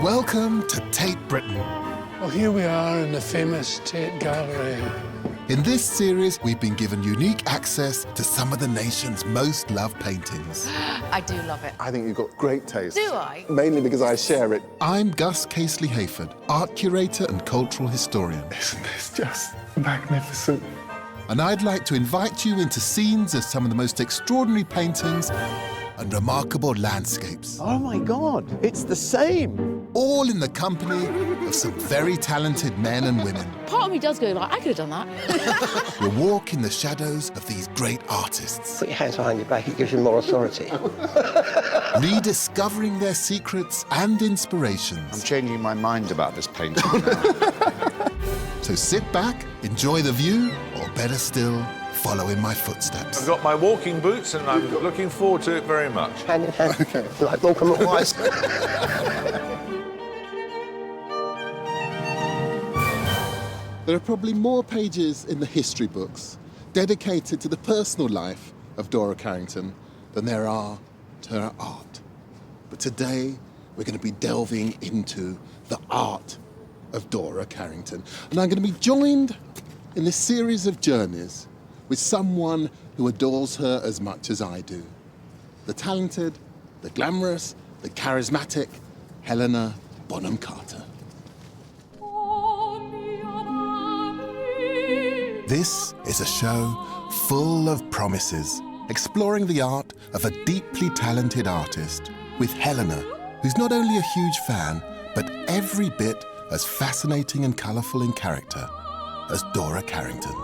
Welcome to Tate Britain. Well, here we are in the famous Tate Gallery. In this series, we've been given unique access to some of the nation's most loved paintings. I do love it. I think you've got great taste. Do I? Mainly because I share it. I'm Gus Casely-Hayford, art curator and cultural historian. Isn't this just magnificent? And I'd like to invite you into scenes of some of the most extraordinary paintings and remarkable landscapes. Oh my God, it's the same. All in the company of some very talented men and women. Part of me does go like, I could have done that. We'll walk in the shadows of these great artists. Put your hands behind your back, it gives you more authority. Rediscovering their secrets and I'm inspirations. changing my mind about this painting now. So sit back, enjoy the view, or better still, follow in my footsteps. I've got my walking boots and I'm looking forward to it very much. Hand in hand, like Morecambe and Wise. There are probably more pages in the history books dedicated to the personal life of Dora Carrington than there are to her art. But today, we're going to be delving into the art of Dora Carrington. And I'm going to be joined in this series of journeys with someone who adores her as much as I do. The talented, the glamorous, the charismatic Helena Bonham Carter. This is a show full of promises, exploring the art of a deeply talented artist with Helena, who's not only a huge fan, but every bit as fascinating and colourful in character as Dora Carrington.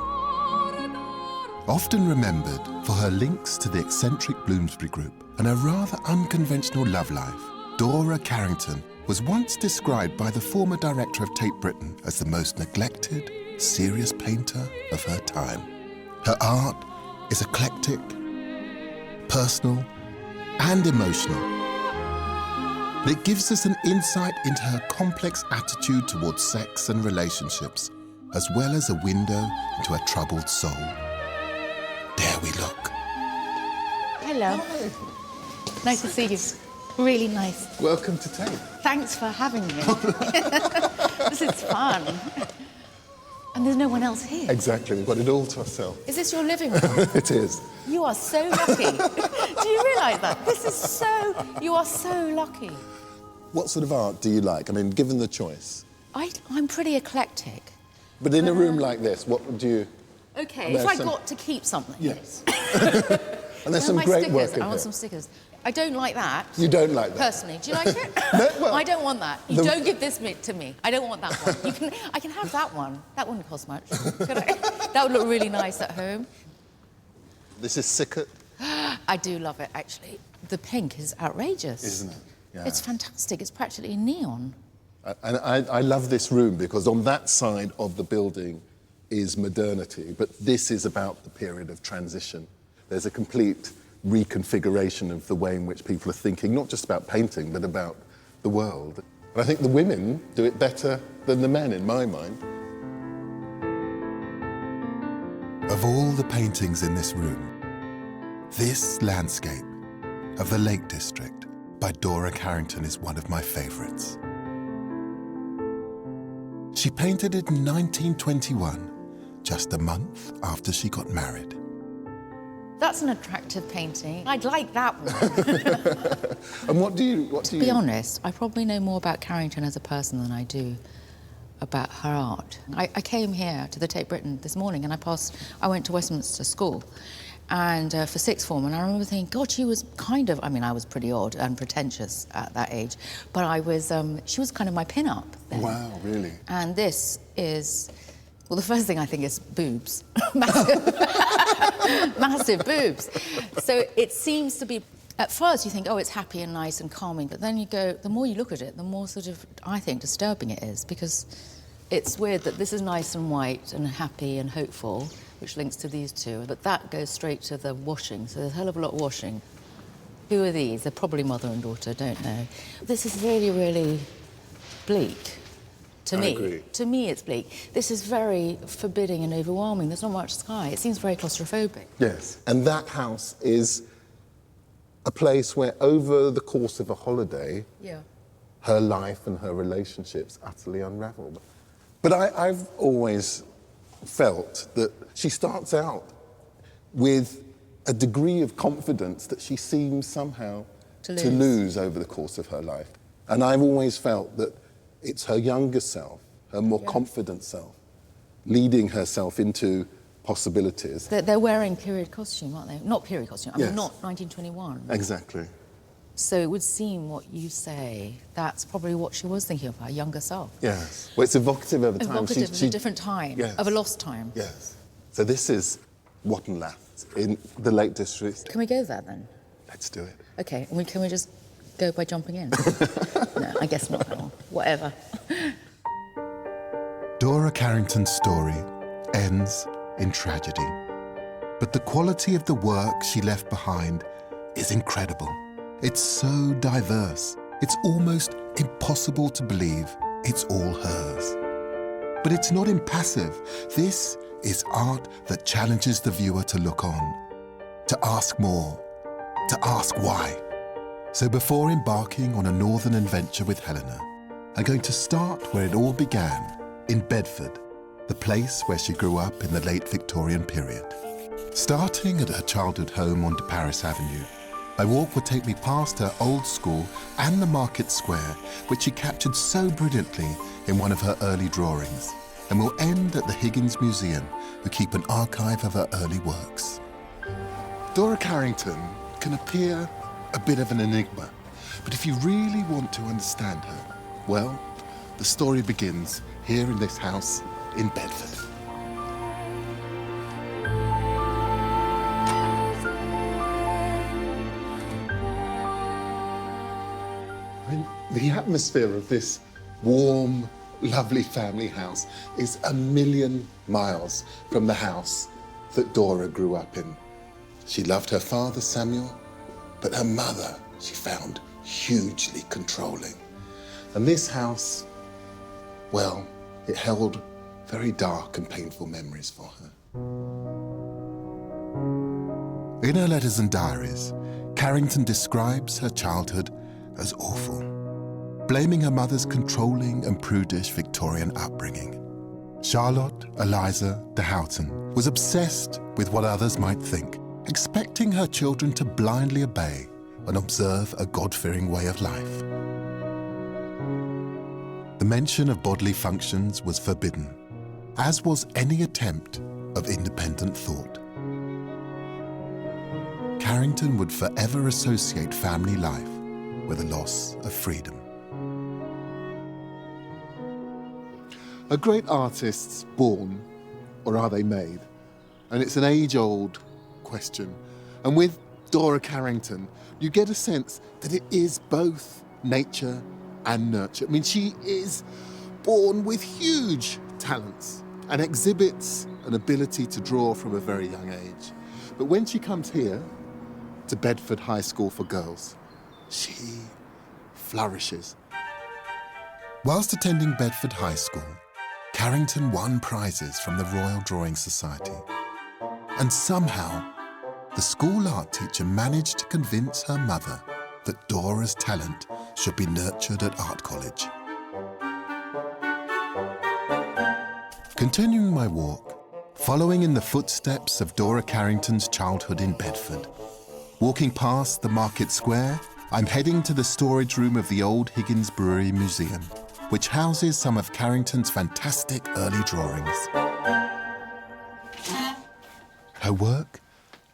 Often remembered for her links to the eccentric Bloomsbury Group and a rather unconventional love life, Dora Carrington was once described by the former director of Tate Britain as the most neglected, serious painter of her time. Her art is eclectic, personal, and emotional. And it gives us an insight into her complex attitude towards sex and relationships, as well as a window into a troubled soul. Dare we look? Hello. Nice to see you. Really nice. Welcome to Tate. Thanks for having me. This is fun. And there's no one else here. Exactly, we've got it all to ourselves. Is this your living room? It is. You are so lucky. Do you realise that? This is so... You are so lucky. What sort of art do you like? I mean, given the choice. I'm pretty eclectic. But in a room like this, what would you... OK, There's if I some- got to keep something. Yes. And there's Where some are my great stickers? work in I want here. some stickers. I don't like that. You don't like that? Personally. Do you like it? No, well, I don't want that. You the- don't give this to me. I don't want that one. I can have that one. That wouldn't cost much. Could I? That would look really nice at home. This is Sickert, I do love it, actually. The pink is outrageous. isn't it? Yeah. It's fantastic. It's practically neon. And I love this room because on that side of the building is modernity, but this is about the period of transition. There's a complete reconfiguration of the way in which people are thinking, not just about painting, but about the world. And I think the women do it better than the men, in my mind. Of all the paintings in this room, this landscape of the Lake District by Dora Carrington is one of my favourites. She painted it in 1921, just a month after she got married. That's an attractive painting. I'd like that one. And what do you... To be honest, I probably know more about Carrington as a person than I do about her art. I came here to the Tate Britain this morning and I went to Westminster School and for sixth form, and I remember thinking, God, she was kind of... I mean, I was pretty odd and pretentious at that age, but she was kind of my pin-up then. Wow, really? And this is... Well, the first thing I think is boobs. Massive. Massive boobs. So it seems to be... At first you think, oh, it's happy and nice and calming, but then you go, the more you look at it, the more sort of, I think, disturbing it is, because it's weird that this is nice and white and happy and hopeful, which links to these two, but that goes straight to the washing, so there's a hell of a lot of washing. Who are these? They're probably mother and daughter, don't know. This is really, really bleak. To me. agree. To me, it's bleak. This is very forbidding and overwhelming. There's not much sky. It seems very claustrophobic. Yes. And that house is a place where, over the course of a holiday, Yeah. her life and her relationships utterly unravel. But I've always felt that she starts out with a degree of confidence that she seems somehow to lose over the course of her life. And I've always felt that it's her younger self, her more confident self, leading herself into possibilities. They're wearing period costume, aren't they? Not period costume, I Yes. mean, not 1921. Exactly. So it would seem what you say, that's probably what she was thinking of, her younger self. Yes. Well, it's evocative of a time. Evocative of a different time, Yes. of a lost time. Yes. So this is Watendlath in the Lake District. Can we go there then? Let's do it. Okay, can we just go by jumping in? No, I guess not. No. Whatever. Dora Carrington's story ends in tragedy. But the quality of the work she left behind is incredible. It's so diverse, it's almost impossible to believe it's all hers. But it's not impassive. This is art that challenges the viewer to look on, to ask more, to ask why. So before embarking on a northern adventure with Helena, I'm going to start where it all began, in Bedford, the place where she grew up in the late Victorian period. Starting at her childhood home on De Paris Avenue, my walk would take me past her old school and the market square, which she captured so brilliantly in one of her early drawings, and will end at the Higgins Museum, who keep an archive of her early works. Dora Carrington can appear a bit of an enigma, but if you really want to understand her, well, the story begins here in this house in Bedford. The atmosphere of this warm, lovely family house is a million miles from the house that Dora grew up in. She loved her father, Samuel, but her mother she found hugely controlling. And this house, well, it held very dark and painful memories for her. In her letters and diaries, Carrington describes her childhood as awful, blaming her mother's controlling and prudish Victorian upbringing. Charlotte Eliza de Houghton was obsessed with what others might think, expecting her children to blindly obey and observe a God-fearing way of life. The mention of bodily functions was forbidden, as was any attempt of independent thought. Carrington would forever associate family life with a loss of freedom. Are great artists born, or are they made? And it's an age-old question. And with Dora Carrington, you get a sense that it is both nature and nurture. I mean, she is born with huge talents and exhibits an ability to draw from a very young age. But when she comes here to Bedford High School for Girls, she flourishes. Whilst attending Bedford High School, Carrington won prizes from the Royal Drawing Society. And somehow, the school art teacher managed to convince her mother that Dora's talent should be nurtured at art college. Continuing my walk, following in the footsteps of Dora Carrington's childhood in Bedford, walking past the market square, I'm heading to the storage room of the old Higgins Brewery Museum, which houses some of Carrington's fantastic early drawings. Her work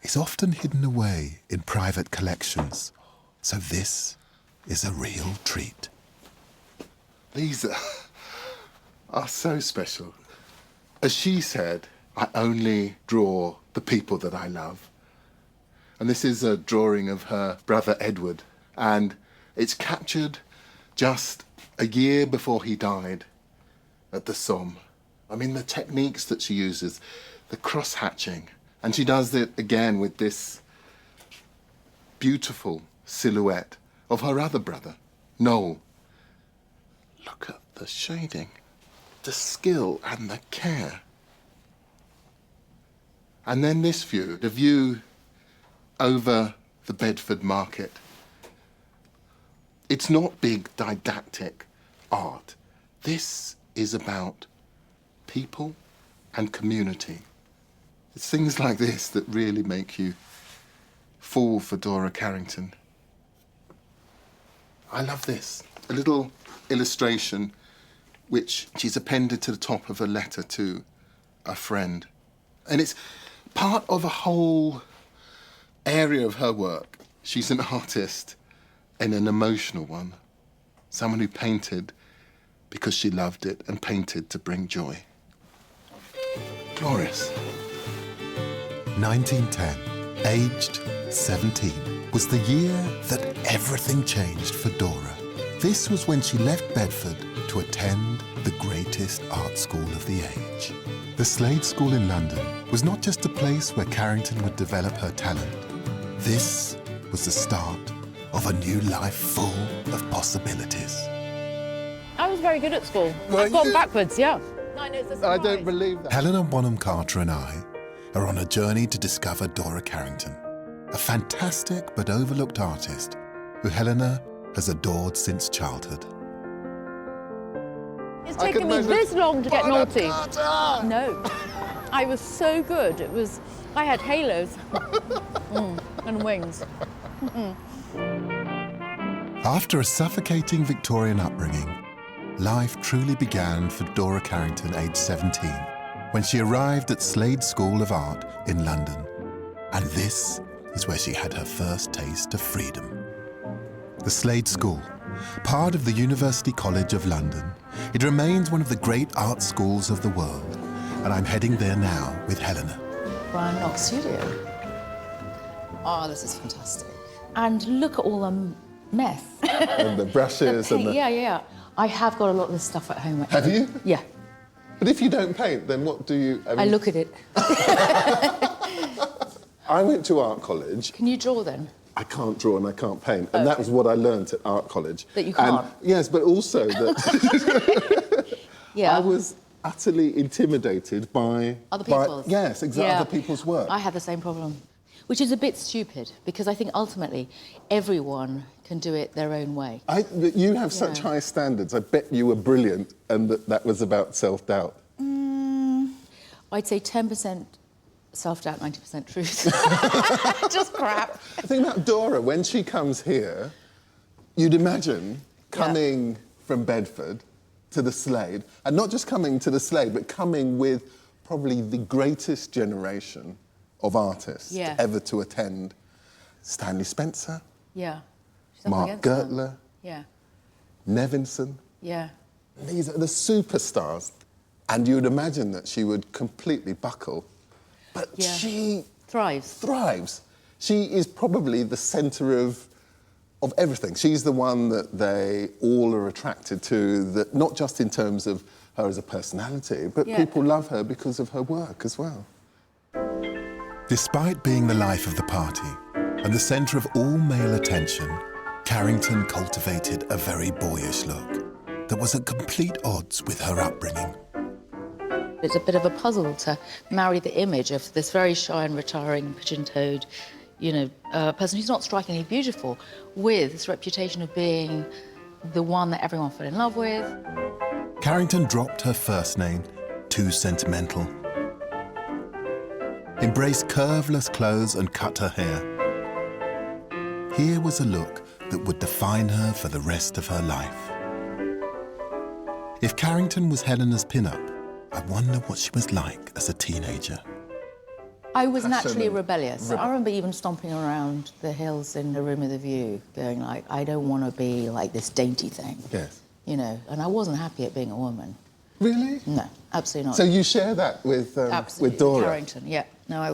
is often hidden away in private collections, so this is a real treat. These are so special. As she said, I only draw the people that I love. And this is a drawing of her brother Edward, and it's captured just a year before he died at the Somme. I mean, the techniques that she uses, the cross-hatching, and she does it again with this beautiful silhouette of her other brother, Noel. Look at the shading, the skill and the care. And then this view, the view over the Bedford market. It's not big didactic art. This is about people and community. It's things like this that really make you fall for Dora Carrington. I love this. A little illustration which she's appended to the top of a letter to a friend. And it's part of a whole area of her work. She's an artist and an emotional one. Someone who painted because she loved it and painted to bring joy. Glorious. 1910, aged 17, was the year that everything changed for Dora. This was when she left Bedford to attend the greatest art school of the age. The Slade School in London was not just a place where Carrington would develop her talent. This was the start of a new life full of possibilities. I was very good at school. Were I've gone you? backwards, yeah. I know, it's a I surprise. don't believe that. Helena Bonham Carter and I are on a journey to discover Dora Carrington, a fantastic but overlooked artist who Helena has adored since childhood. It's I taken can me measure- this long to get Bonham naughty. Carter! No. I was so good. I had halos and wings. After a suffocating Victorian upbringing, life truly began for Dora Carrington, aged 17, when she arrived at Slade School of Art in London. And this is where she had her first taste of freedom. The Slade School, part of the University College of London, it remains one of the great art schools of the world. And I'm heading there now with Helena. Brian Knox Studio. Oh, this is fantastic. And look at all the mess. And the brushes and the... Yeah. I have got a lot of this stuff at home. Have you? Yeah. But if you don't paint, then what do you... I look at it. I went to art college. Can you draw then? I can't draw and I can't paint. And that was what I learned at art college. That you can't? And, yes, but also that Yeah. I was utterly intimidated by... Other people's? Yes, exactly, Yeah. other people's work. I had the same problem, which is a bit stupid, because I think ultimately everyone can do it their own way. You have such Yeah. high standards. I bet you were brilliant and that was about self-doubt. I'd say 10% self-doubt, 90% truth. Just crap. The thing about Dora, when she comes here, you'd imagine coming from Bedford to the Slade, and not just coming to the Slade, but coming with probably the greatest generation of artists ever to attend. Stanley Spencer, Yeah. She's up Mark against them. Gertler, Yeah. Nevinson. Yeah. These are the superstars. And you would imagine that she would completely buckle. But Yeah. she Thrives. She is probably the centre of everything. She's the one that they all are attracted to, that not just in terms of her as a personality, but people love her because of her work as well. Despite being the life of the party and the centre of all male attention, Carrington cultivated a very boyish look that was at complete odds with her upbringing. It's a bit of a puzzle to marry the image of this very shy and retiring, pigeon-toed, person who's not strikingly beautiful, with this reputation of being the one that everyone fell in love with. Carrington dropped her first name, too sentimental, embraced curveless clothes and cut her hair. Here was a look that would define her for the rest of her life. If Carrington was Helena's pin-up, I wonder what she was like as a teenager. I was naturally rebellious. I remember even stomping around the hills in the room with a view, going like, I don't want to be like this dainty thing. Yes. And I wasn't happy at being a woman. Really? No, absolutely not. So you share that with Dora? Carrington, yeah. No, I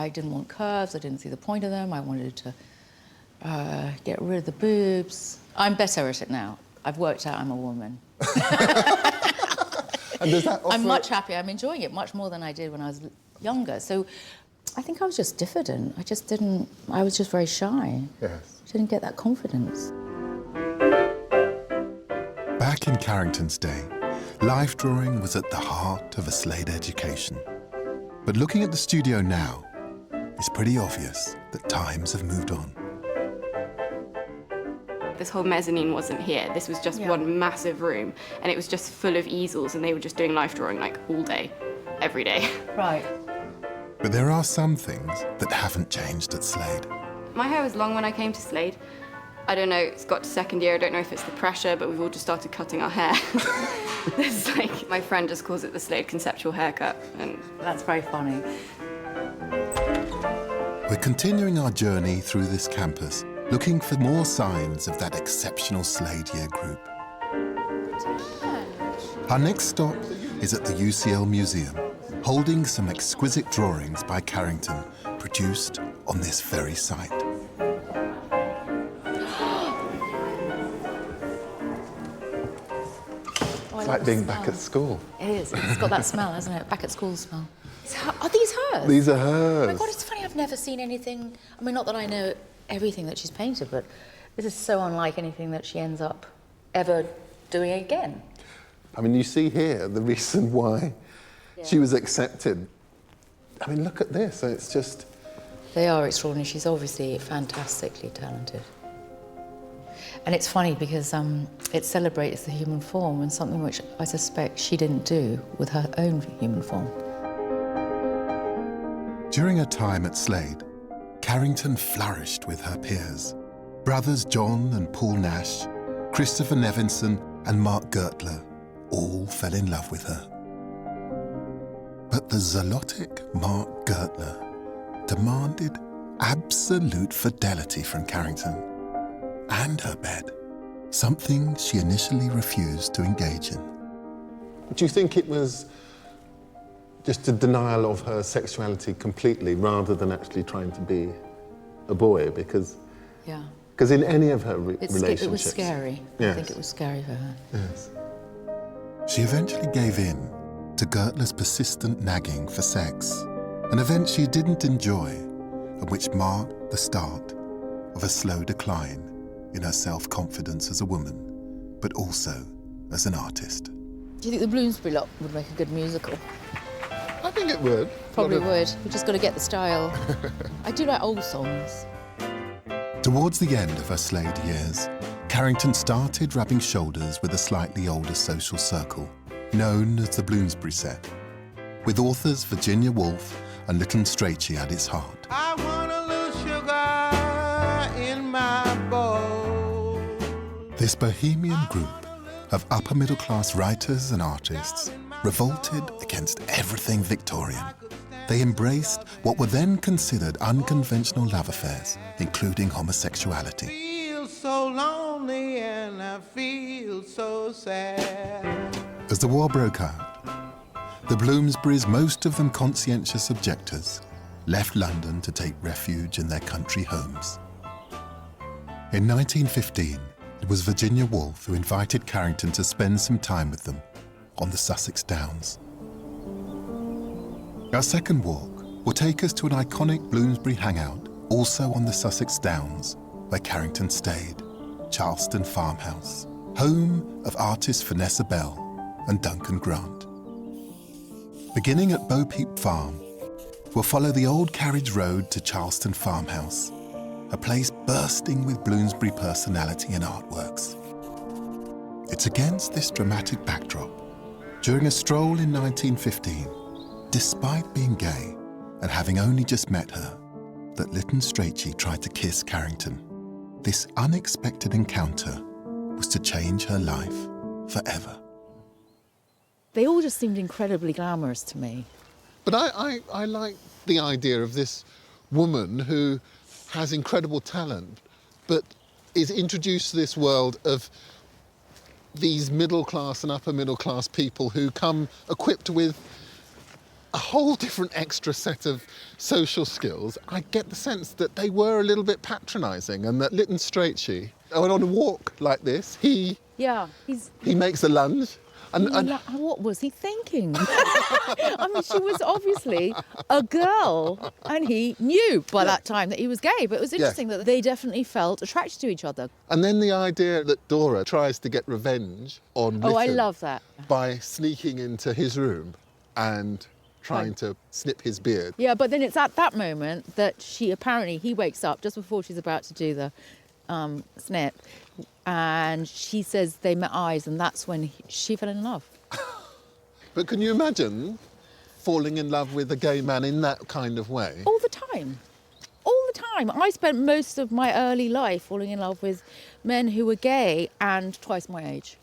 didn't want curves, I didn't see the point of them, I wanted to get rid of the boobs. I'm better at it now. I've worked out I'm a woman. And does that offer... I'm much happier, I'm enjoying it much more than I did when I was younger. So I think I was just diffident. I was just very shy. Yes. I didn't get that confidence. Back in Carrington's day, life drawing was at the heart of a Slade education. But looking at the studio now, it's pretty obvious that times have moved on. This whole mezzanine wasn't here. This was just one massive room, and it was just full of easels, and they were just doing life drawing like all day, every day. Right. But there are some things that haven't changed at Slade. My hair was long when I came to Slade. I don't know, it's got to second year, I don't know if it's the pressure, but we've all just started cutting our hair. It's like, my friend just calls it the Slade conceptual haircut, and That's very funny. We're continuing our journey through this campus, looking for more signs of that exceptional Slade year group. Our next stop is at the UCL Museum, holding some exquisite drawings by Carrington, produced on this very site. It's like being back at school. It is. It's got that smell, hasn't it? Back at school smell. Are these hers? These are hers. Oh my God, it's funny. I've never seen anything. I mean, not that I know everything that she's painted, but this is so unlike anything that she ends up ever doing again. I mean, you see here the reason why she was accepted. I mean, look at this. It's just... They are extraordinary. She's obviously fantastically talented. And it's funny because it celebrates the human form, and something which I suspect she didn't do with her own human form. During her time at Slade, Carrington flourished with her peers. Brothers John and Paul Nash, Christopher Nevinson and Mark Gertler all fell in love with her. But the zealotic Mark Gertler demanded absolute fidelity from Carrington and her bed, something she initially refused to engage in. Do you think it was just a denial of her sexuality completely, rather than actually trying to be a boy? Because in any of her relationships... It was scary. Yes. I think it was scary for her. Yes. She eventually gave in to Gertler's persistent nagging for sex, an event she didn't enjoy and which marked the start of a slow decline in her self-confidence as a woman, but also as an artist. Do you think the Bloomsbury lot would make a good musical? I think it would. Probably would. We've just got to get the style. I do like old songs. Towards the end of her Slade years, Carrington started rubbing shoulders with a slightly older social circle, known as the Bloomsbury set, with authors Virginia Woolf and Lytton Strachey at its heart. I want a little sugar in my bowl. This bohemian group of upper-middle-class writers and artists revolted against everything Victorian. They embraced what were then considered unconventional love affairs, including homosexuality. I feel so lonely and I feel so sad. As the war broke out, the Bloomsburys, most of them conscientious objectors, left London to take refuge in their country homes. In 1915, it was Virginia Woolf who invited Carrington to spend some time with them on the Sussex Downs. Our second walk will take us to an iconic Bloomsbury hangout, also on the Sussex Downs, where Carrington stayed, Charleston Farmhouse, home of artists Vanessa Bell and Duncan Grant. Beginning at Bo Peep Farm, we'll follow the old carriage road to Charleston Farmhouse, a place bursting with Bloomsbury personality and artworks. It's against this dramatic backdrop, during a stroll in 1915, despite being gay and having only just met her, that Lytton Strachey tried to kiss Carrington. This unexpected encounter was to change her life forever. They all just seemed incredibly glamorous to me. But I like the idea of this woman who has incredible talent, but is introduced to this world of these middle-class and upper-middle-class people who come equipped with a whole different extra set of social skills. I get the sense that they were a little bit patronising, and that Lytton Strachey, on a walk like this, he makes a lunge. And what was he thinking? I mean, she was obviously a girl, and he knew by that time that he was gay. But it was interesting that they definitely felt attracted to each other. And then the idea that Dora tries to get revenge on Lytton I love that. by sneaking into his room and trying to snip his beard. Yeah, but then it's at that moment that he wakes up just before she's about to do the snip, and she says they met eyes, and that's when she fell in love. But can you imagine falling in love with a gay man in that kind of way? All the time. All the time. I spent most of my early life falling in love with men who were gay and twice my age.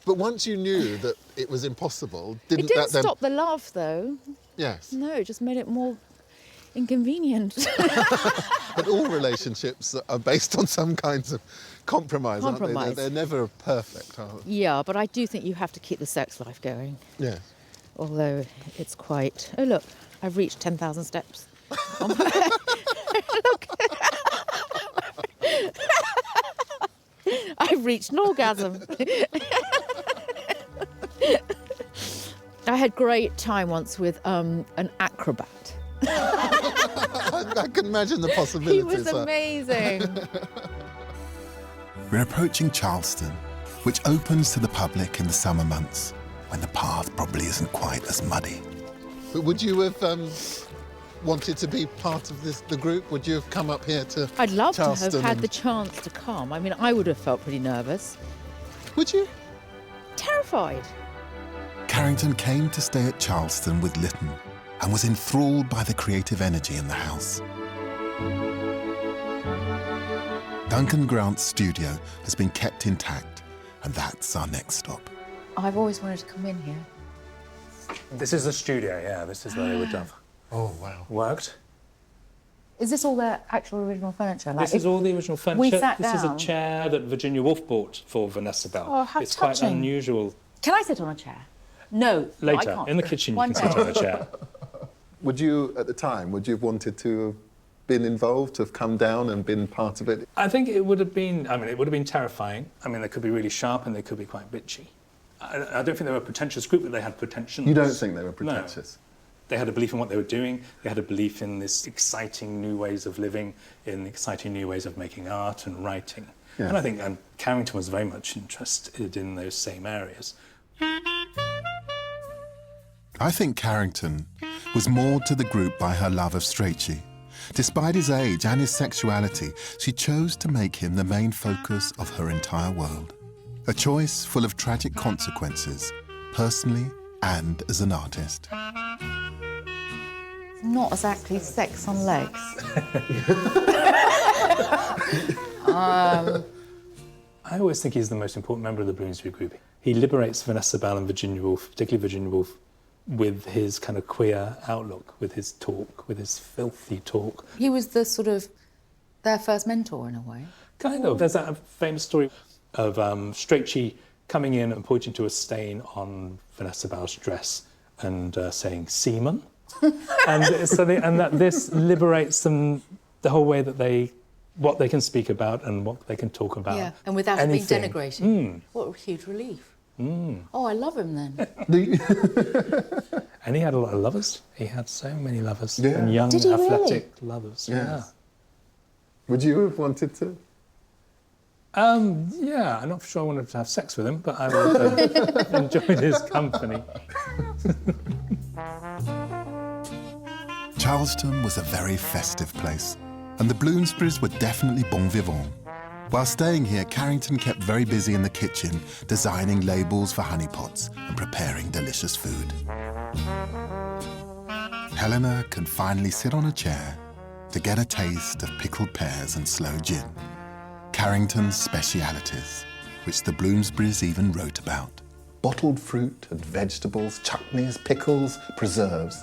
But once you knew that it was impossible, It didn't didn't that then... stop the love, though. Yes. No, it just made it more inconvenient. But all relationships are based on some kinds of compromise, aren't they? They're never perfect, are they? Yeah, but I do think you have to keep the sex life going. Yeah. Although it's quite... Oh, look, I've reached 10,000 steps. Look. I've reached an orgasm. I had great time once with an acrobat. I can imagine the possibilities. He was amazing. We're approaching Charleston, which opens to the public in the summer months, when the path probably isn't quite as muddy. But would you have wanted to be part of the group? Would you have come up here to I'd love Charleston to have had the chance to come. I mean, I would have felt pretty nervous. Would you? Terrified. Carrington came to stay at Charleston with Lytton and was enthralled by the creative energy in the house. Duncan Grant's studio has been kept intact, and that's our next stop. I've always wanted to come in here. This is the studio, yeah. This is where they would have worked. Is this all their actual original furniture? Like, This is all the original furniture. we sat This is a down- chair that Virginia Woolf bought for Vanessa Bell. Oh, how it's touching. quite unusual. Can I sit on a chair? No, I Later, can't. in the kitchen, One you can sit on a chair. Would you, at the time, would you have wanted to have been involved, to have come down and been part of it? I think it would have been, it would have been terrifying. I mean, they could be really sharp and they could be quite bitchy. I don't think they were a pretentious group, but they had pretensions. You don't think they were pretentious? No. They had a belief in what they were doing. They had a belief in this exciting new ways of living, in exciting new ways of making art and writing. Yeah. And I think Carrington was very much interested in those same areas. I think Carrington was moored to the group by her love of Strachey. Despite his age and his sexuality, she chose to make him the main focus of her entire world. A choice full of tragic consequences, personally and as an artist. Not exactly sex on legs. I always think he's the most important member of the Bloomsbury Group. He liberates Vanessa Bell and Virginia Woolf, particularly Virginia Woolf, with his kind of queer outlook, with his talk, with his filthy talk. He was the sort of their first mentor in a way. Kind of. There's that famous story of Strachey coming in and pointing to a stain on Vanessa Bell's dress and saying "semen," and that this liberates them, the whole way that what they can speak about and what they can talk about. Yeah, and without it being denigrating. What a huge relief. Oh, I love him then. And he had a lot of lovers. He had so many lovers. Yeah. And young, Did he athletic really? lovers. Yes. Yeah. Would you have wanted to? Yeah, I'm not sure I wanted to have sex with him, but I would have enjoyed his company. Charleston was a very festive place, and the Bloomsburys were definitely bon vivant. While staying here, Carrington kept very busy in the kitchen, designing labels for honeypots and preparing delicious food. Helena can finally sit on a chair to get a taste of pickled pears and sloe gin, Carrington's specialities, which the Bloomsburys even wrote about. Bottled fruit and vegetables, chutneys, pickles, preserves.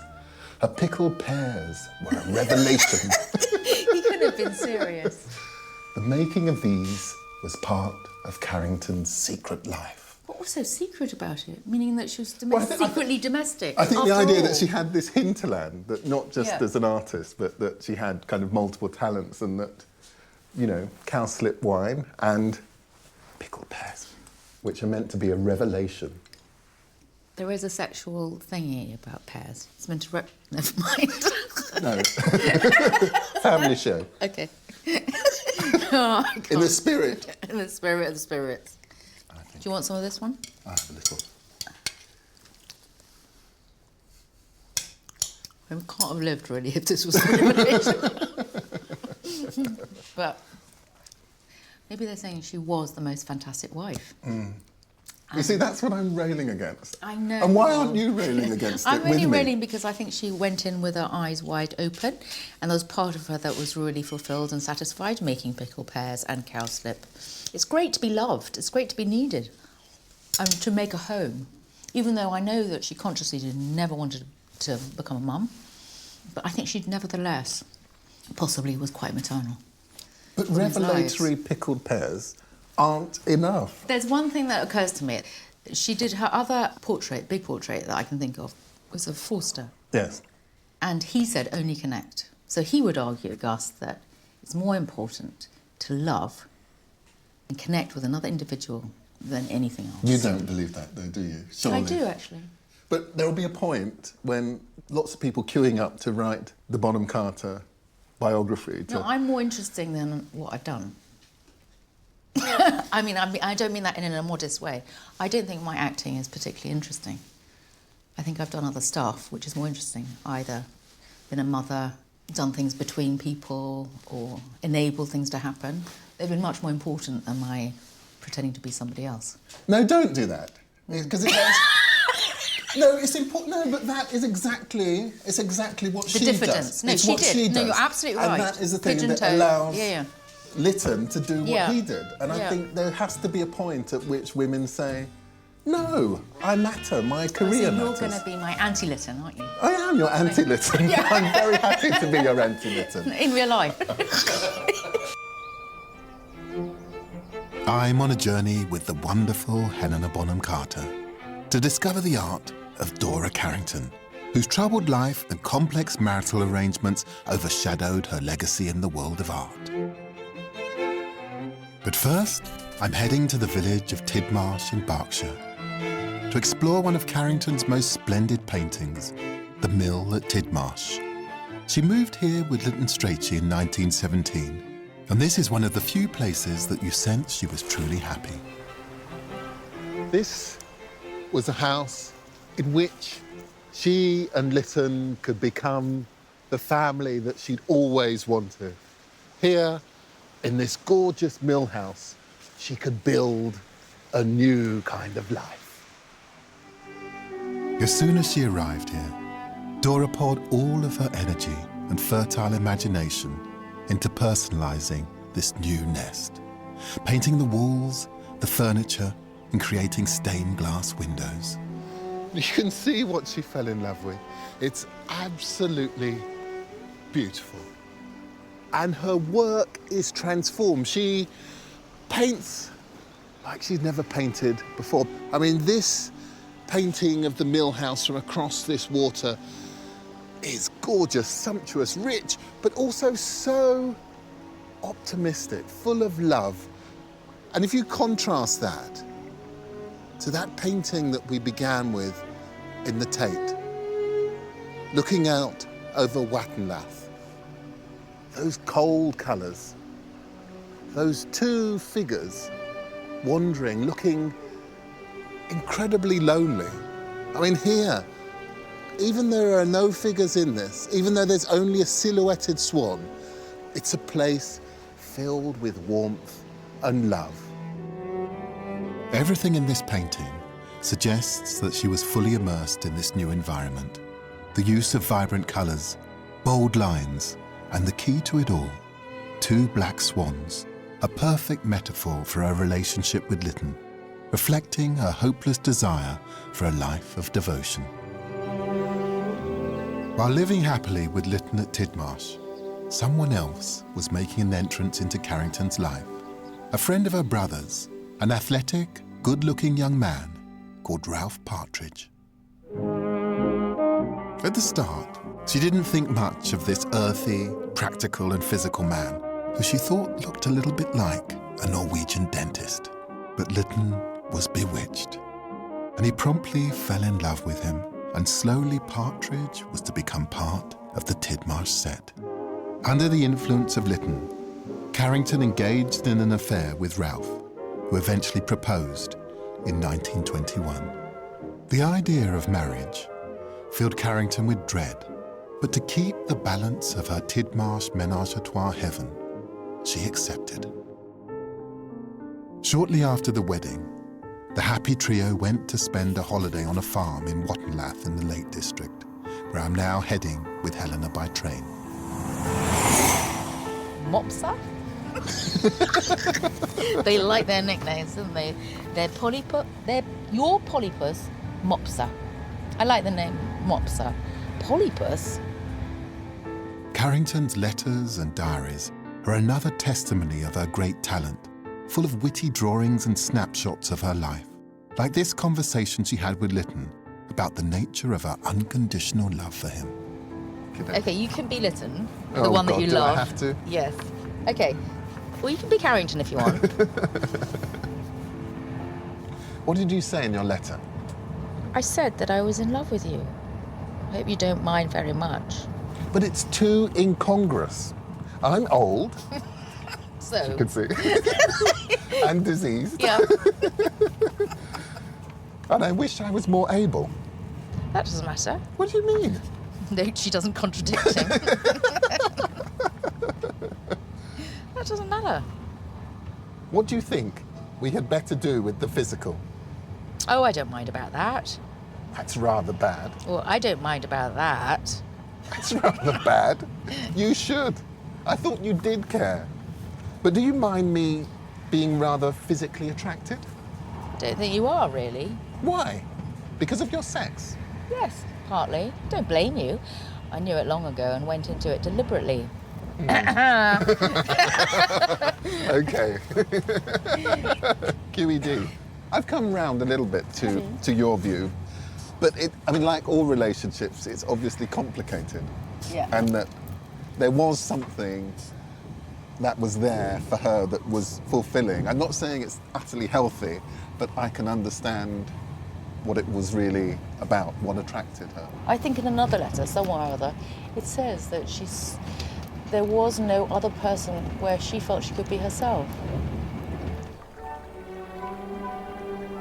Her pickled pears were a revelation. He couldn't have been serious. The making of these was part of Carrington's secret life. What was so secret about it? Meaning that she was secretly domestic. I think the after idea all. that she had this hinterland, that not just Yeah. as an artist, but that she had kind of multiple talents, and that, cowslip wine and pickled pears, which are meant to be a revelation. There is a sexual thingy about pears. It's meant to never mind. No. Family show. Okay. Oh, I In the can't. spirit. In the spirit of the spirits. Do you want some of this one? I have a little. I can't have lived really if this was a revelation. But Maybe they're saying she was the most fantastic wife. You see, that's what I'm railing against. I know. And why aren't you railing against it I'm with really me? railing because I think she went in with her eyes wide open, and there was part of her that was really fulfilled and satisfied, making pickled pears and cowslip. It's great to be loved. It's great to be needed, and to make a home. Even though I know that she consciously never wanted to become a mum, but I think she nevertheless possibly was quite maternal. But revelatory pickled pears aren't enough. There's one thing that occurs to me. She did her other portrait, big portrait that I can think of, was of Forster. Yes. And he said only connect. So he would argue, Gus, that it's more important to love and connect with another individual than anything else. You don't believe that, though, do you? Surely. I do, actually. But there will be a point when lots of people queuing up to write the Bonham Carter biography. No, I'm more interesting than what I've done. I don't mean that in a modest way. I don't think my acting is particularly interesting. I think I've done other stuff which is more interesting, either been a mother, done things between people, or enabled things to happen. They've been much more important than my pretending to be somebody else. No, don't do that. Because it goes... No, it's important. No, but that is exactly what she does. No, it's she what did. she does. No, you're absolutely right. And that is the thing Pigeon that toe. allows Yeah. Lytton to do what he did. And I Yeah. think there has to be a point at which women say, no, I matter, my career So matters. you're going to be my anti-Lytton, aren't you? I am your anti-Lytton. Yeah. I'm very happy to be your anti-Lytton. In real life. I'm on a journey with the wonderful Helena Bonham Carter to discover the art of Dora Carrington, whose troubled life and complex marital arrangements overshadowed her legacy in the world of art. But first, I'm heading to the village of Tidmarsh in Berkshire to explore one of Carrington's most splendid paintings, the mill at Tidmarsh. She moved here with Lytton Strachey in 1917, and this is one of the few places that you sense she was truly happy. This was a house in which she and Lytton could become the family that she'd always wanted. Here, in this gorgeous mill house, she could build a new kind of life. As soon as she arrived here, Dora poured all of her energy and fertile imagination into personalising this new nest, painting the walls, the furniture, and creating stained glass windows. You can see what she fell in love with. It's absolutely beautiful. And her work is transformed. She paints like she's never painted before. I mean, this painting of the mill house from across this water is gorgeous, sumptuous, rich, but also so optimistic, full of love. And if you contrast that to that painting that we began with in the Tate, looking out over Watendlath, those cold colours, those two figures wandering, looking incredibly lonely. I mean, here, even though there are no figures in this, even though there's only a silhouetted swan, it's a place filled with warmth and love. Everything in this painting suggests that she was fully immersed in this new environment. The use of vibrant colours, bold lines, and the key to it all, two black swans, a perfect metaphor for her relationship with Lytton, reflecting her hopeless desire for a life of devotion. While living happily with Lytton at Tidmarsh, someone else was making an entrance into Carrington's life. A friend of her brother's, an athletic, good-looking young man called Ralph Partridge. At the start, she didn't think much of this earthy, practical and physical man, who she thought looked a little bit like a Norwegian dentist. But Lytton was bewitched, and he promptly fell in love with him, and slowly Partridge was to become part of the Tidmarsh set. Under the influence of Lytton, Carrington engaged in an affair with Ralph, who eventually proposed in 1921. The idea of marriage filled Carrington with dread, but to keep the balance of her Tidmarsh ménage à trois heaven, she accepted. Shortly after the wedding, the happy trio went to spend a holiday on a farm in Watendlath in the Lake District, where I'm now heading with Helena by train. Mopsa? They like their nicknames, don't they? They're your Polypus, Mopsa. I like the name Mopsa. Polypus? Carrington's letters and diaries are another testimony of her great talent, full of witty drawings and snapshots of her life, like this conversation she had with Lytton about the nature of her unconditional love for him. Okay, you can be Lytton, the one that you love. Do I have to? Yes. Okay. Well, you can be Carrington if you want. What did you say in your letter? I said that I was in love with you. I hope you don't mind very much. But it's too incongruous. I'm old. So? You can see. And diseased. Yeah. And I wish I was more able. That doesn't matter. What do you mean? No, she doesn't contradict him. That doesn't matter. What do you think we had better do with the physical? Oh, I don't mind about that. That's rather bad. Well, I don't mind about that. That's rather bad. You should. I thought you did care. But do you mind me being rather physically attracted? Don't think you are, really. Why? Because of your sex? Yes, partly. Don't blame you. I knew it long ago and went into it deliberately. Okay. QED. I've come round a little bit to your view, but like all relationships, it's obviously complicated. Yeah. And that there was something that was there for her that was fulfilling. I'm not saying it's utterly healthy, but I can understand what it was really about, what attracted her. I think in another letter, somewhere or other, it says that there was no other person where she felt she could be herself.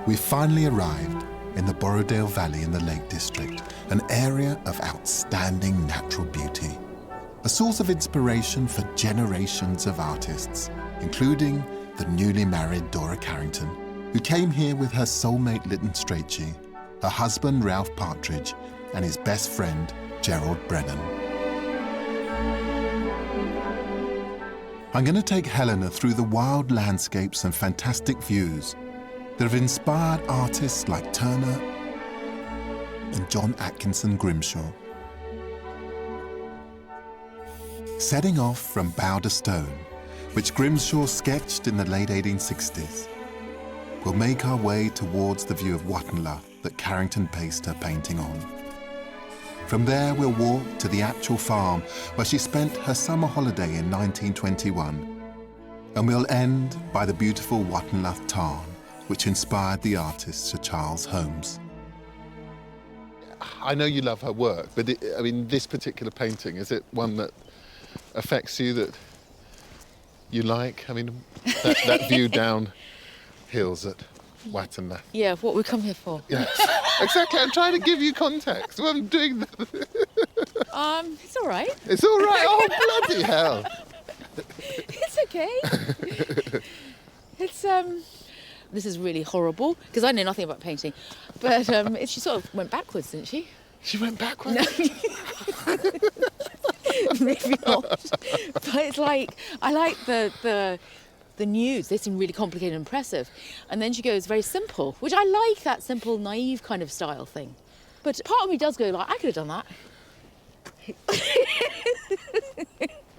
We finally arrived in the Borrowdale Valley in the Lake District, an area of outstanding natural beauty, a source of inspiration for generations of artists, including the newly married Dora Carrington, who came here with her soulmate Lytton Strachey, her husband Ralph Partridge, and his best friend Gerald Brennan. I'm going to take Helena through the wild landscapes and fantastic views that have inspired artists like Turner and John Atkinson Grimshaw. Setting off from Bow to Stone, which Grimshaw sketched in the late 1860s, we'll make our way towards the view of Watendlath that Carrington based her painting on. From there, we'll walk to the actual farm where she spent her summer holiday in 1921. And we'll end by the beautiful Watendlath tarn, which inspired the artist Sir Charles Holmes. I know you love her work, but this particular painting, is it one that affects you, that you like? I mean, that view down hills at Watendlath. Yeah, what we come here for. Yes, exactly. I'm trying to give you context. Well, I'm doing It's all right. It's all right. Oh, bloody hell. It's okay. It's This is really horrible because I know nothing about painting, but she sort of went backwards, didn't she? She went backwards. No. Maybe not. But it's like I like the nudes. They seem really complicated and impressive, and then she goes very simple, which I like, that simple, naive kind of style thing. But part of me does go like, I could have done that.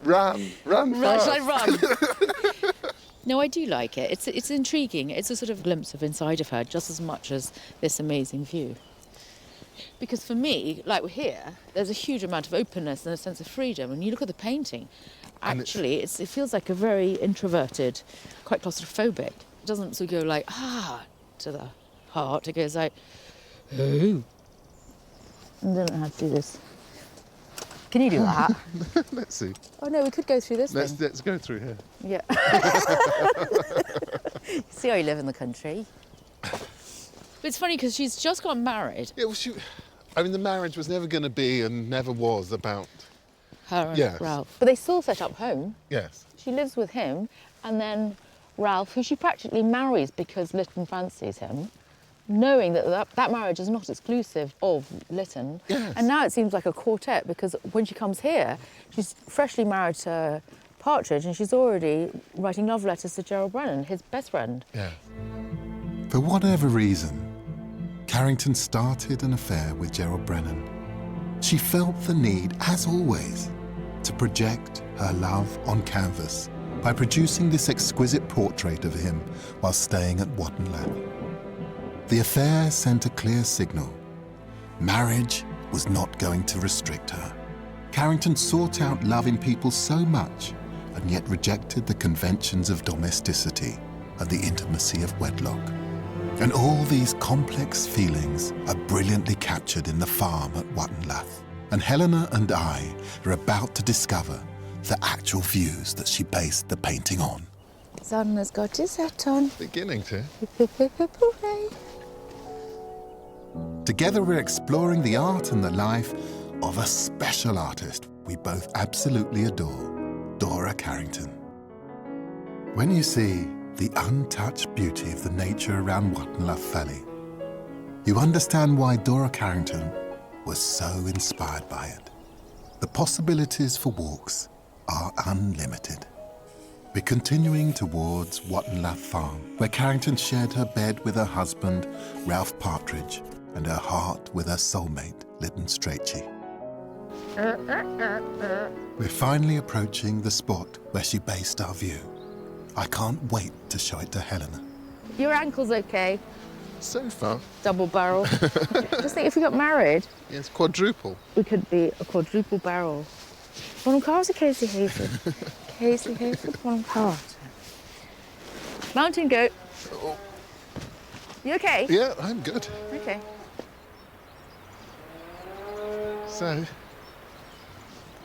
Run fast. Should I run? No, I do like it. It's intriguing. It's a sort of glimpse of inside of her, just as much as this amazing view. Because for me, like we're here, there's a huge amount of openness and a sense of freedom. And you look at the painting, actually, it feels like a very introverted, quite claustrophobic. It doesn't sort of go like, to the heart. It goes like, oh. I don't know how to do this. Can you do that? Let's see. Oh, no, we could go through this thing. Let's go through here. Yeah. You see how you live in the country. But it's funny because she's just got married. Yeah, well, the marriage was never going to be and never was about her and Ralph. But they still set up home. Yes. She lives with him, and then Ralph, who she practically marries because Lytton fancies him, knowing that marriage is not exclusive of Lytton. Yes. And now it seems like a quartet, because when she comes here, she's freshly married to Partridge and she's already writing love letters to Gerald Brennan, his best friend. Yeah. For whatever reason, Carrington started an affair with Gerald Brennan. She felt the need, as always, to project her love on canvas by producing this exquisite portrait of him while staying at Watendlath. The affair sent a clear signal. Marriage was not going to restrict her. Carrington sought out loving people so much and yet rejected the conventions of domesticity and the intimacy of wedlock. And all these complex feelings are brilliantly captured in the farm at Watendlath. And Helena and I are about to discover the actual views that she based the painting on. Son has got his hat on. Beginning to. Together we're exploring the art and the life of a special artist we both absolutely adore, Dora Carrington. When you see the untouched beauty of the nature around Watendlath Valley, you understand why Dora Carrington was so inspired by it. The possibilities for walks are unlimited. We're continuing towards Watendlath Farm, where Carrington shared her bed with her husband, Ralph Partridge, and her heart with her soulmate, Lytton Strachey. We're finally approaching the spot where she based our view. I can't wait to show it to Helena. Your ankle's okay. So far. Double barrel. Just think, if we got married... Yes, quadruple. We could be a quadruple barrel. Bonham Carter, Casey Hayford. Casey Hayford, Bonham Carter. Mountain goat. Oh. You okay? Yeah, I'm good. Okay. So,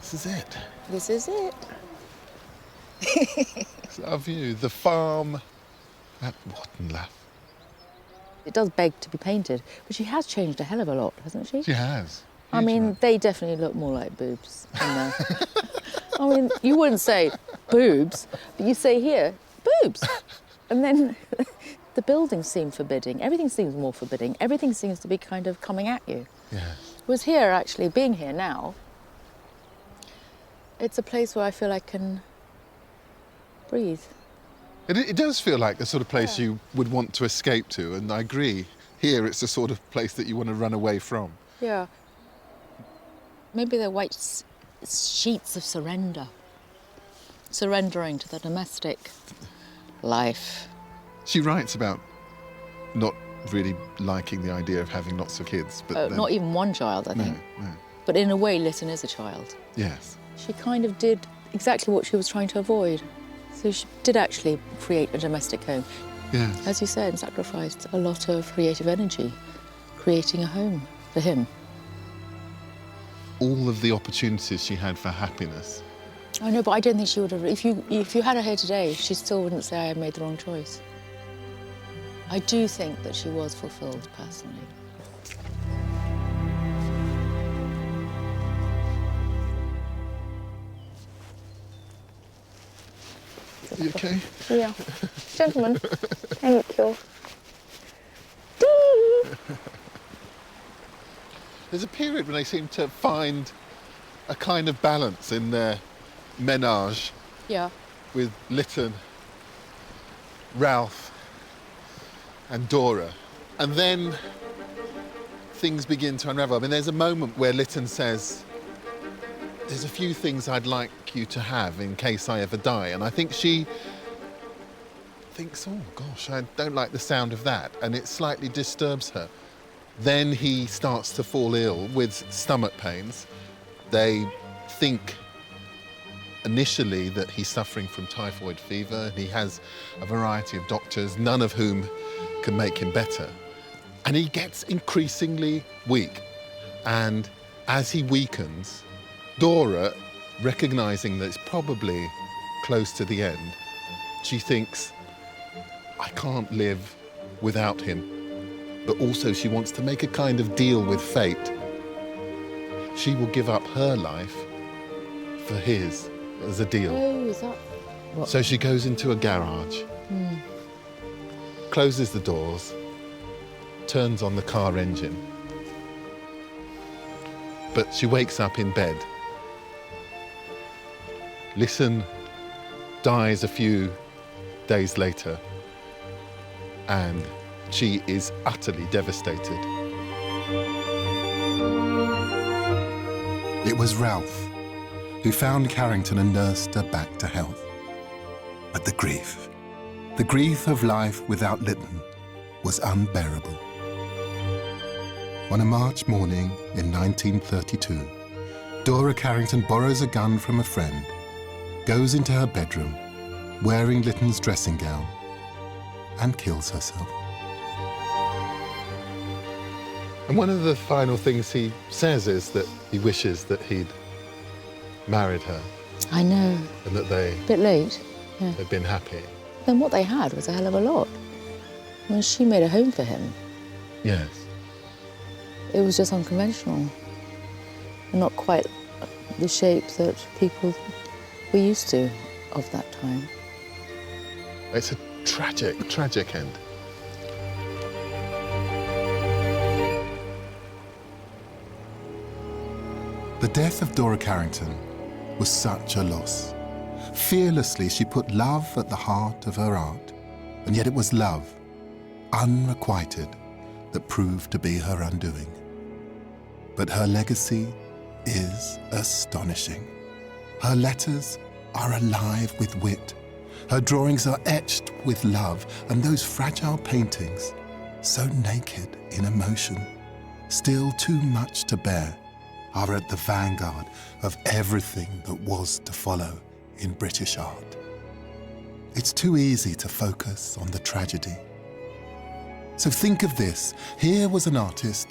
this is it. This is it. It's our view, the farm at Watendlath. It does beg to be painted, but she has changed a hell of a lot, hasn't she? She has. I mean, they definitely look more like boobs in there. I mean, you wouldn't say boobs, but you say here, boobs. And then the buildings seem forbidding. Everything seems more forbidding. Everything seems to be kind of coming at you. Yes. Whereas here, actually, being here now, it's a place where I feel I can breathe. It does feel like the sort of place you would want to escape to, and I agree. Here, it's the sort of place that you want to run away from. Yeah. Maybe they're white sheets of surrender. Surrendering to the domestic life. She writes about not really liking the idea of having lots of kids, but Not even one child, I think. No. But in a way, Lytton is a child. Yes. She kind of did exactly what she was trying to avoid. So she did actually create a domestic home. Yes. As you said, sacrificed a lot of creative energy creating a home for him. All of the opportunities she had for happiness. I know, but I don't think she would have... If you had her here today, she still wouldn't say I made the wrong choice. I do think that she was fulfilled, personally. You okay? Yeah. Gentlemen, thank you. There's a period when they seem to find a kind of balance in their menage. Yeah. With Lytton, Ralph, and Dora. And then things begin to unravel. I mean, there's a moment where Lytton says, there's a few things I'd like you to have in case I ever die. And I think she thinks, oh gosh, I don't like the sound of that. And it slightly disturbs her. Then he starts to fall ill with stomach pains. They think initially that he's suffering from typhoid fever. He has a variety of doctors, none of whom can make him better. And he gets increasingly weak. And as he weakens, Dora, recognising that it's probably close to the end, she thinks, I can't live without him. But also she wants to make a kind of deal with fate. She will give up her life for his as a deal. Oh, is that... What? So she goes into a garage closes the doors, turns on the car engine. But she wakes up in bed. Lytton dies a few days later, and she is utterly devastated. It was Ralph who found Carrington and nursed her back to health. But the grief of life without Lytton was unbearable. On a March morning in 1932, Dora Carrington borrows a gun from a friend, goes into her bedroom, wearing Lytton's dressing gown, and kills herself. And one of the final things he says is that he wishes that he'd married her. I know. And that they Bit late. Yeah. had been happy. Then what they had was a hell of a lot. When she made a home for him, Yes. it was just unconventional. And not quite the shape that people were used to of that time. It's a tragic end. The death of Dora Carrington was such a loss. Fearlessly, she put love at the heart of her art, and yet it was love, unrequited, that proved to be her undoing. But her legacy is astonishing. Her letters are alive with wit. Her drawings are etched with love, and those fragile paintings, so naked in emotion, still too much to bear, are at the vanguard of everything that was to follow in British art. It's too easy to focus on the tragedy. So think of this. Here was an artist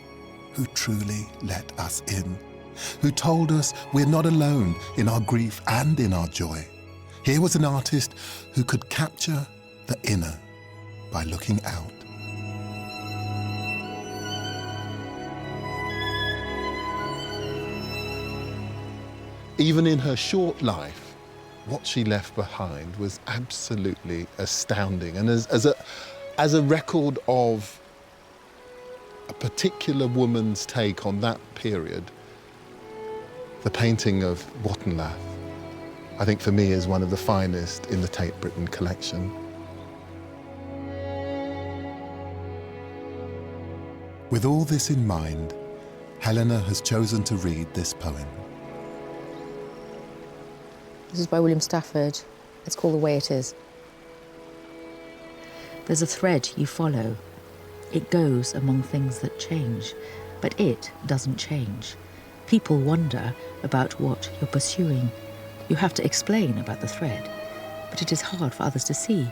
who truly let us in, who told us we're not alone in our grief and in our joy. Here was an artist who could capture the inner by looking out. Even in her short life, what she left behind was absolutely astounding. And as a record of a particular woman's take on that period, the painting of Watendlath, I think for me is one of the finest in the Tate Britain collection. With all this in mind, Helena has chosen to read this poem. This is by William Stafford. It's called The Way It Is. There's a thread you follow. It goes among things that change, but it doesn't change. People wonder about what you're pursuing. You have to explain about the thread, but it is hard for others to see.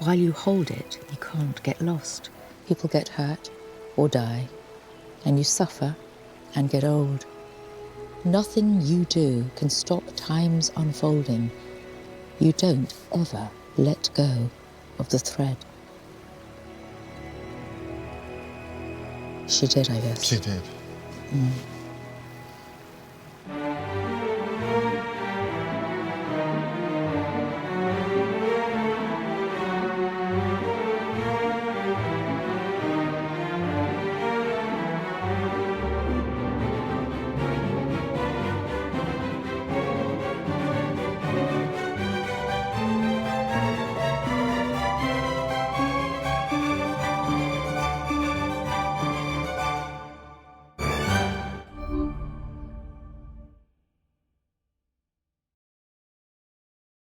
While you hold it, you can't get lost. People get hurt or die, and you suffer and get old. Nothing you do can stop time's unfolding. You don't ever let go of the thread. She did, I guess. She did. Mm.